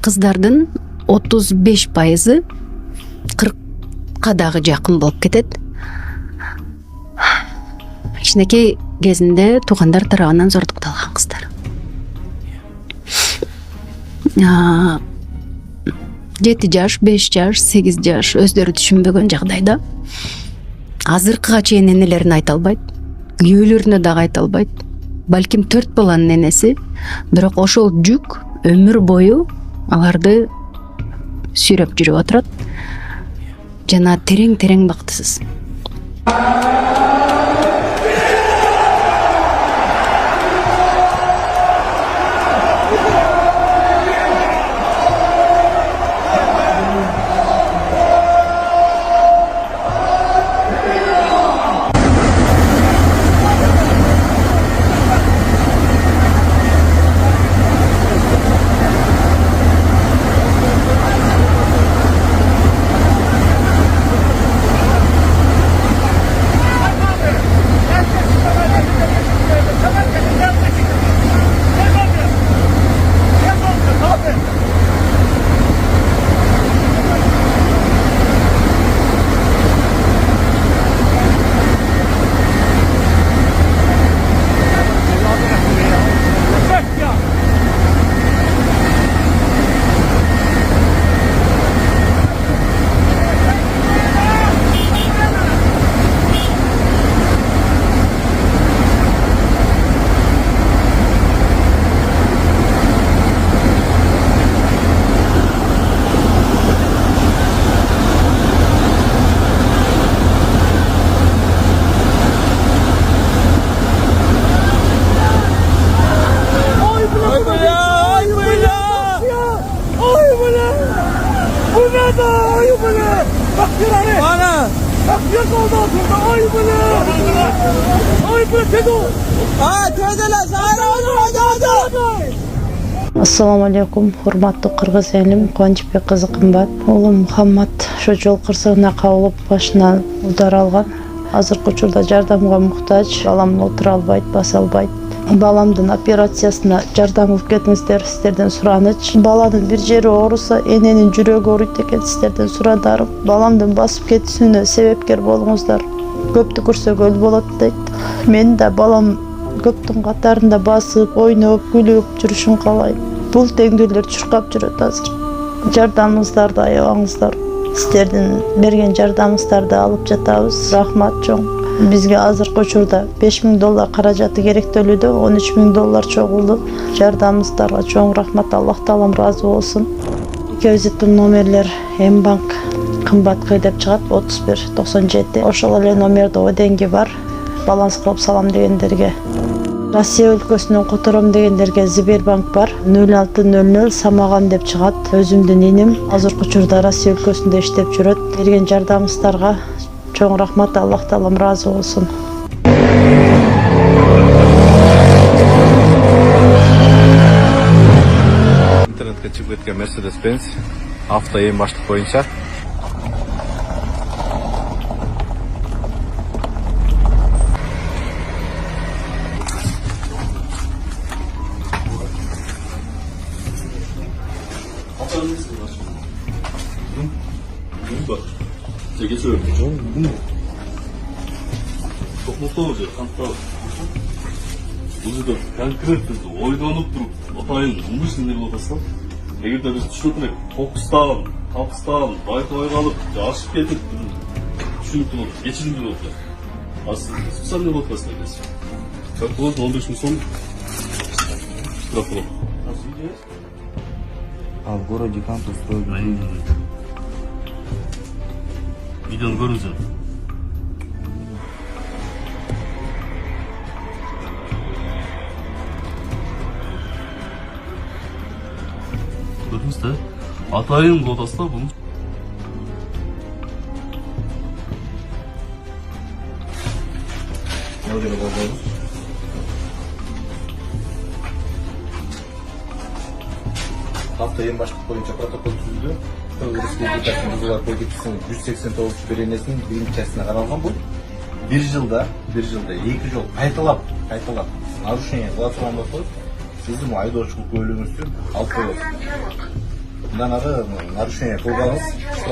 кыздардын 35% 40-ка дагы жакын болуп кетет. Кичинекей кезинде туугандар тарабынан зордукталган кыздар. 7 жаш, 5 жаш, 8 жаш өздөрү түшүнбөгөн жагдайда азыркыга чейин энелерин айта албайт, күйөөлөрүнө дагы айта албайт. Балким 4 баланын энеси, бирок ошол жүк өмүр бою аларды сүйрөп жүрүп отурат. Жана терең бактысыз. Assalamu alaikum, hurmatlı Kırgız elim, Quvonчбек kızı Qımbat. Oğlum Muhammad şu жол кырсыгына кабылып башынан удар алган. Азыркы учурда жардамга муктаж, балам отура албайт, баса албайт. Баламдын операциясына жардам кылып кетиңиздер, сиздерден сураныч. Баланын бир жери ооруса, эненин жүрөгү ооруйт экен, сиздерден сурадарым. Баламдын басып кетүүсүнө себепкер болуңуздар. Көптү көрсөк өл болот дейт. Мен да балам көптүн катарында басып, ойноп, күлүп жүрүшүн каалайм. Бул теңдүүлөр чуркап жүрөт азыр. Жардамыңыздарды аябаңыздар. Сиздердин берген жардамыңыздарды алып жатабыз. Рахмат чоң. Бизге азыркы учурда $5000 каражаты керектөлүүдө, $13.000 чогулду. Жардамыңыздарга чоң рахмат, Аллах таалам ыраазы болсун. Визиттин номерлер М-банк Qымбат деп чыгат 3197. Ошол эле номерде оденги бар. Баланс кылып салам дегендерге. Россия өлкөсүнөн котором дегендерге Сбербанк бар. 0600 Самаган деп чыгат. Өзүмдүн иним азыркы учурда Россия өлкөсүндө иштеп жүрөт. Берген жардамыңыздарга чоң рахмат, Аллах таалам ыраазы болсун. Интернетке чыгып кеткен Mercedes-Benz авто эң баштык боюнча Çok mutlu olacak. Бұл жерде конкрет бізді ойланып тұрып, атайын бұл үшін не болып атасам, егер де біз түсініп қоқыстан, қапыстан, байқамай қалып, ашып кетіп, түсініп тұрып, кешірімді болып тұр. Специально не болып атасың емес. Как болады 15 мың сом штраф болады. А в городе Кант устроили. Видеоны көріңіздер. Көрдіңіз де? Атайын лотаста бұны. Hafta en başlık boyunca protokol tüzüldü. Kırgız Respublikası'nın Buzullar Kodeksinin 189 bölümünün birinci частine karalgan bu. Bir yılda iki yıl kaytalap narушение kılatırman basılır. Sizin aydoşluk bölümünüzü alıp koyuyorsunuz. мындан ары нарушение кылбаңыз.